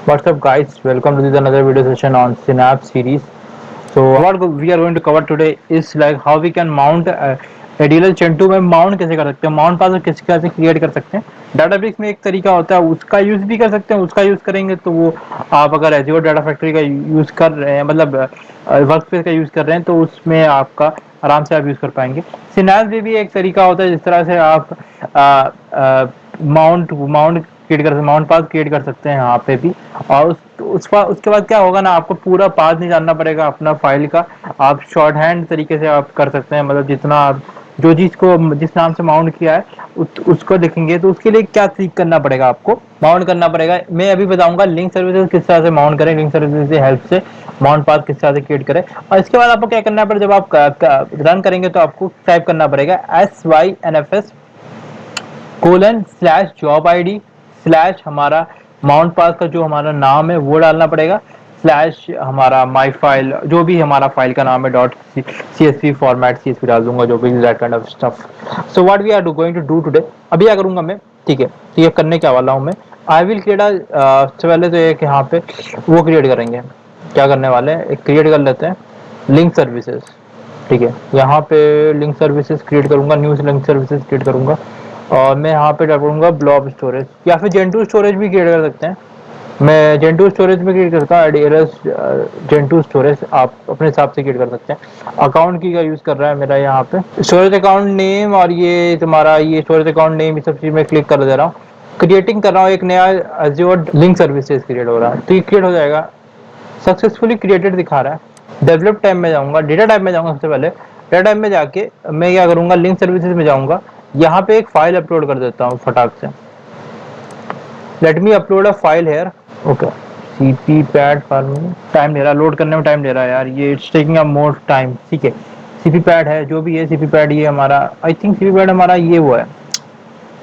What's up, guys? Welcome to this another video session on Synapse series. So what we are going to cover today is like how we can mount Adilal Chentu में mount कैसे कर सकते हैं, mount password कैसे create कर सकते हैं। डाटाब्रिक्स में एक तरीका होता है, उसका यूज भी कर सकते हैं। उसका यूज करेंगे तो वो आप अगर एज़्योर डाटा फैक्ट्री का यूज कर रहे हैं, मतलब वर्क स्पेस का यूज कर रहे हैं, तो उसमें आपका आराम से आप यूज कर पाएंगे। सिनाप्स में भी एक तरीका होता है जिस तरह से आप माउंट माउंट क्रिएट कर माउंट पाथ क्रिएट कर सकते हैं यहाँ पे भी। और उसके बाद क्या होगा ना, आपको पूरा पाथ नहीं जानना पड़ेगा अपना फाइल का। आप शॉर्ट हैंड तरीके से आप कर सकते हैं, मतलब जितना आप जो चीज को जिस नाम से माउंट किया है उसको लिखेंगे, तो उसके लिए क्या क्लिक करना पड़ेगा, आपको माउंट करना पड़ेगा। मैं अभी बताऊंगा लिंक सर्विसेज किस तरह से माउंट करें, लिंक सर्विसेज की हेल्प से माउंट पाथ किस तरह से क्रिएट करें। और इसके बाद आपको क्या करना पड़ेगा, जब आप रन करेंगे तो आपको टाइप करना पड़ेगा SYNFS:/जॉब ID/ हमारा माउंट पास का जो हमारा नाम है वो डालना पड़ेगा, स्लैश हमारा माई फाइल जो भी हमारा फाइल का नाम है डॉट CSV फॉर्मेट CSV डाल दूंगा, जो भी that kind of stuff. So what we are going to do today, अभी क्या करूंगा मैं, ठीक है, तो ये करने क्या वाला हूँ मैं। आई विल क्रिएट सबसे पहले तो एक यहाँ पे वो क्रिएट करेंगे, क्या करने वाले हैं, एक क्रिएट कर लेते हैं लिंक सर्विसेज। ठीक है, यहाँ पे लिंक सर्विसेज क्रिएट करूंगा, न्यू लिंक सर्विसेज क्रिएट करूंगा। और मैं यहाँ पे डालूंगा ब्लॉब स्टोरेज, या फिर जेंटू स्टोरेज भी क्रिएट कर सकते हैं। मैं जेंटू स्टोरेज में क्रिएट करता हूँ, एडियरस जेंटू स्टोरेज आप अपने हिसाब से क्रिएट कर सकते हैं। अकाउंट की का यूज कर रहा है मेरा यहाँ पे स्टोरेज अकाउंट नेम, और ये तुम्हारा ये स्टोरेज अकाउंट नेम, ये सब चीज मैं क्लिक कर दे रहा हूँ। क्रिएटिंग कर रहा हूँ, एक नया एज़्योर लिंक सर्विसेज क्रिएट हो रहा है, तो ये क्रिएट हो जाएगा, सक्सेसफुली क्रिएटेड दिखा रहा है। डेवलप टाइम में जाऊंगा, डेटा टाइप में जाऊंगा, सबसे पहले डेटा टाइप में जाके मैं क्या करूंगा, लिंक सर्विसेज में जाऊंगा, यहाँ पे एक फाइल अपलोड कर देता हूँ फटाक से। Let me upload a file here. Okay, सीपी पैड फार्म टाइम ले रहा है, लोड करने में टाइम ले रहा है यार, ये it's taking a more time. ठीक है, सीपी पैड है, जो भी है सीपी पैड, ये हमारा आई थिंक सीपी पैड हमारा ये वो है,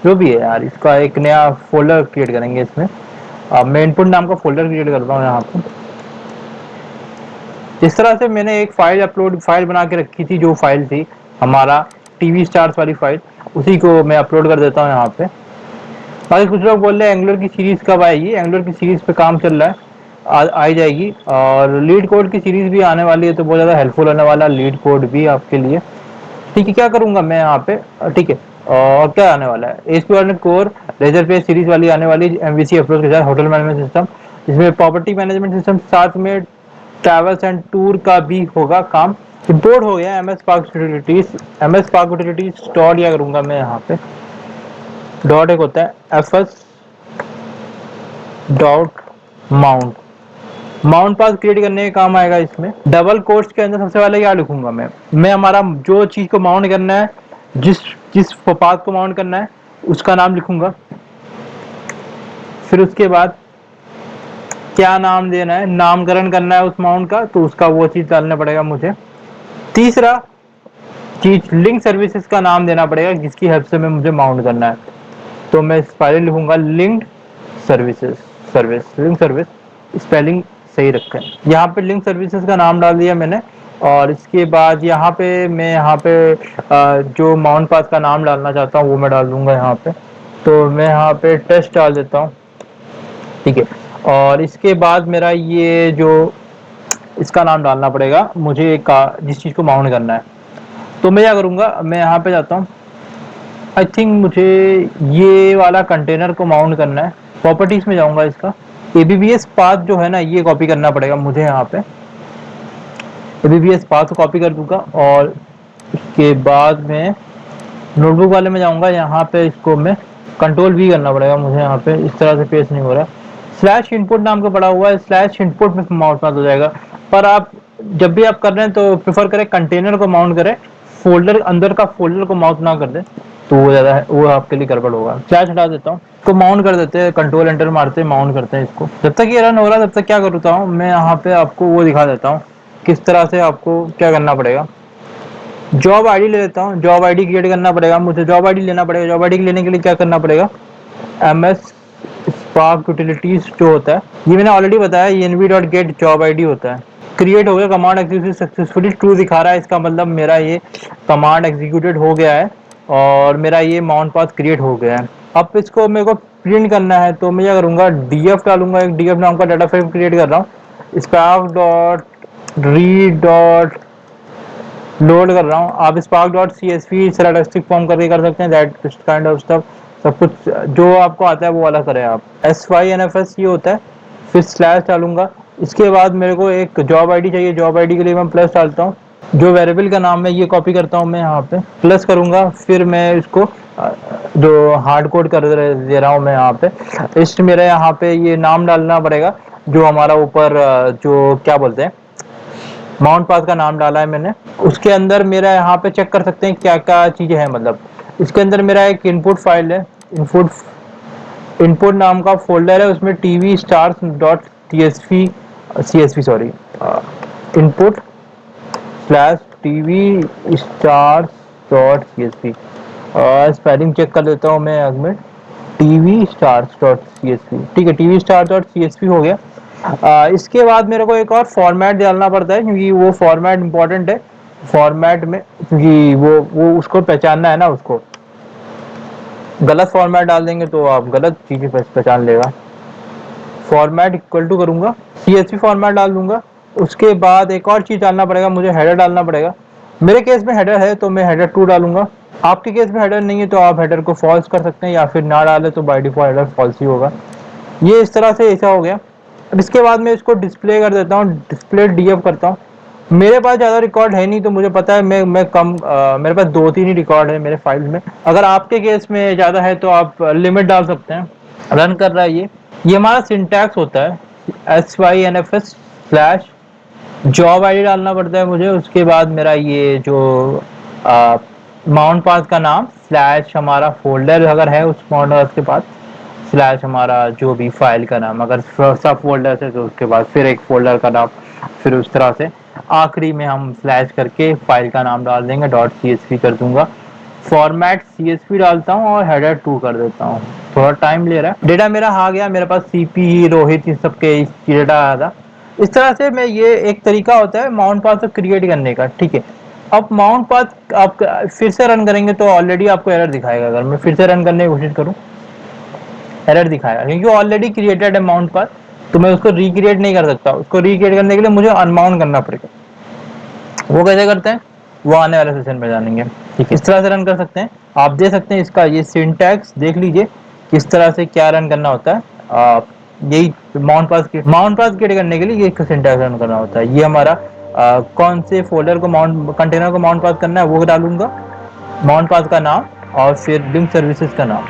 जो भी है यार, इसका एक नया फोल्डर क्रिएट करेंगे इसमें। मैं इनपुट नाम का फोल्डर क्रिएट करता हूँ यहाँ पे। इस तरह से मैंने एक फाइल बना के रखी थी, जो फाइल थी हमारा टीवी स्टार्स वाली फाइल, उसी को मैं अपलोड कर देता हूँ यहाँ पे। बाकी कुछ लोग बोल रहे हैं एंगुलर की सीरीज कब आएगी, एंगुलर की सीरीज पे काम चल रहा है, आ जाएगी। और लीड कोड की सीरीज भी आने वाली है, तो बहुत ज़्यादा हेल्पफुल होने वाला लीड कोड भी आपके लिए। ठीक है, क्या करूंगा मैं यहाँ पे, ठीक है, और क्या आने वाला है, ASP.NET कोर लेजर पे सीरीज वाली आने वाली, MVC अप्रोच के साथ होटल मैनेजमेंट सिस्टम, जिसमें प्रॉपर्टी मैनेजमेंट सिस्टम, साथ में ट्रैवल्स एंड टूर का भी होगा काम। इंपोर्ट हो गया MS park utilities, MS park utilities dot, या करूंगा मैं यहाँ पे डॉट, एक होता है FS डॉट माउंट, माउंट पास क्रिएट करने के काम आएगा इसमें। डबल कोट्स के अंदर सबसे पहले क्या लिखूंगा मैं हमारा जो चीज को माउंट करना है, जिस जिस पाथ को माउंट करना है उसका नाम लिखूंगा। फिर उसके बाद क्या नाम देना है, नामकरण करना है उस माउंट का, तो उसका वो चीज डालना पड़ेगा मुझे। तीसरा चीज लिंक सर्विसेज का नाम देना पड़ेगा, जिसकी हेल्प से मैं मुझे माउंट करना है, तो मैं पहले लिखूंगा linked services, service link service, spelling सही रखें। यहाँ पे लिंक सर्विसेज का नाम डाल दिया मैंने। और इसके बाद यहाँ पे मैं जो माउंट पाथ का नाम डालना चाहता हूँ वो मैं डाल दूंगा यहाँ पे, तो मैं यहाँ पे टेस्ट डाल देता हूँ। ठीक है, और इसके बाद मेरा ये जो इसका नाम डालना पड़ेगा मुझे, जिस चीज़ को माउंट करना है, तो मैं क्या करूँगा, मैं यहाँ पे जाता हूँ। आई थिंक मुझे ये वाला कंटेनर को माउंट करना है, प्रॉपर्टीज में जाऊंगा, इसका ABBS पाथ जो है ना, ये कॉपी करना पड़ेगा मुझे। यहाँ पे ABBS पाथ को कॉपी कर दूंगा, और उसके बाद में नोटबुक वाले में जाऊंगा, यहाँ पे इसको मैं कंट्रोल V करना पड़ेगा मुझे, यहाँ पे इस तरह से पेस्ट नहीं हो रहा है। स्लैश इनपुट नाम का पड़ा हुआ है, स्लैश इनपुट में माउंट हो जाएगा। पर आप जब भी आप कर रहे हैं तो प्रेफर करें कंटेनर को माउंट करें, फोल्डर अंदर का फोल्डर को माउंट ना कर दे, तो वो ज्यादा है, वो आपके लिए गड़बड़ होगा। स्लैश हटा देता हूँ, इसको माउंट कर देते हैं, कंट्रोल एंटर मारते हैं, माउंट करते हैं इसको। जब तक ये रन हो रहा है तब तक क्या करता हूँ मैं, यहाँ पे आपको वो दिखा देता हूँ किस तरह से आपको क्या करना पड़ेगा। जॉब आईडी ले लेता हूँ, जॉब आईडी क्रिएट करना पड़ेगा मुझे, जॉब आईडी लेना पड़ेगा। जॉब आईडी लेने के लिए क्या करना पड़ेगा, MS स्पार्क यूटिलिटीज जो होता है, ये मैंने ऑलरेडी बताया, env.get जॉब आईडी होता है। क्रिएट हो गया, कमांड एग्जीक्यूट सक्सेसफुली ट्रू दिखा रहा है, इसका मतलब मेरा ये कमांड एग्जीक्यूटेड हो गया है और मेरा ये माउंट पाथ क्रिएट हो गया है। अब इसको मेरे को प्रिंट करना है तो मैं क्या करूँगा, df डालूंगा, एक df नाम का डाटा फ्रेम क्रिएट कर रहा हूँ, spark dot read dot load कर रहा हूँ। आप spark dot C S P statistic form करके कर सकते हैं, दैट काइंड ऑफ स्टफ, सब कुछ जो आपको आता है वो वाला करें आप। SYNFS ये होता है, फिर स्लैश डालूंगा। इसके बाद मेरे को एक जॉब आईडी चाहिए, जॉब आईडी के लिए मैं प्लस डालता हूँ, जो वेरिएबल का नाम है ये कॉपी करता हूँ मैं यहाँ पे प्लस करूंगा, फिर मैं इसको जो हार्ड कोड कर दे रहा हूँ मैं यहाँ पे इस्ट मेरा यहाँ पे ये नाम डालना पड़ेगा जो हमारा ऊपर जो क्या बोलते हैं माउंट पाथ का नाम डाला है मैंने। उसके अंदर मेरा यहाँ पे चेक कर सकते हैं क्या क्या चीजें हैं, मतलब इसके अंदर मेरा एक इनपुट फाइल है, इनपुट नाम का फोल्डर है, उसमें TV stars dot C S P sorry input slash TV stars dot C S P, spelling check कर लेता हूँ मैं अगमें, TV stars dot C S P, ठीक है, TV star dot C S P हो गया। इसके बाद मेरे को एक और फॉर्मेट डालना पड़ता है क्योंकि वो फॉर्मेट इंपॉर्टेंट है, फॉर्मेट में क्योंकि वो उसको पहचानना है ना, उसको गलत फॉर्मेट डाल देंगे तो आप गलत चीजें पहचान लेगा। फॉर्मेट इक्वल टू करूंगा, सीएसवी फॉर्मेट डाल दूंगा। उसके बाद एक और चीज डालना पड़ेगा, मुझे हेडर डालना पड़ेगा। मेरे केस में हेडर है तो मैं हेडर 2 डालूंगा, आपके केस में हेडर नहीं है तो आप हेडर को फॉल्स कर सकते हैं या फिर ना डाले तो बाय डिफॉल्ट हेडर फॉल्स ही होगा। ये इस तरह से ऐसा हो गया। अब इसके बाद मैं इसको डिस्प्ले कर देता हूँ, डिस्प्ले डीएफ करता हूँ। मेरे पास ज़्यादा रिकॉर्ड है नहीं तो मुझे पता है मैं कम मेरे पास 2-3 ही रिकॉर्ड है मेरे फाइल में। अगर आपके केस में ज़्यादा है तो आप लिमिट डाल सकते हैं। रन कर रहा है ये हमारा सिंटैक्स होता है SYNFS स्लैश जॉब आईडी डालना पड़ता है मुझे। उसके बाद मेरा ये जो माउंट पाथ का नाम स्लैश हमारा फोल्डर अगर है उस माउंट पाथ के बाद स्लैश हमारा जो भी फाइल का नाम, अगर सब फोल्डर है तो उसके बाद फिर एक फोल्डर का नाम, फिर उस तरह से आखिरी में हम स्लैश करके फाइल का नाम डाल देंगे, डॉट CSV कर दूंगा। फॉर्मेट CSV डालता हूँ और हेडर 2 कर देता हूँ। थोड़ा टाइम ले रहा है, डेटा मेरा आ गया मेरे पास, CP रोहित इन सबके डेटा आया था। इस तरह से मैं ये एक तरीका होता है माउंट पाथ क्रिएट करने का, ठीक है। अब माउंट पाथ आप फिर से रन करेंगे तो ऑलरेडी आपको एरर दिखाएगा। अगर मैं फिर से रन करने की कोशिश करूँ एरर दिखाएगा क्योंकि ऑलरेडी क्रिएटेड है माउंट पाथ, तो मैं उसको रिक्रिएट नहीं कर सकता। उसको रिक्रिएट करने के लिए मुझे अनमाउंट करना पड़ेगा। वो कैसे करते हैं वो आने वाले सेशन में जानेंगे, ठीक है। इस तरह से रन कर सकते हैं, आप दे सकते हैं इसका ये सिंटैक्स देख लीजिए किस तरह से क्या रन करना होता है। यही माउंट पास क्रिएट करने के लिए ये सिंटैक्स रन करना होता है। ये हमारा कौन से फोल्डर को माउंट कंटेनर को माउंट पास करना है वो डालूंगा, माउंट पास का नाम और फिर लिंक सर्विसेज का नाम।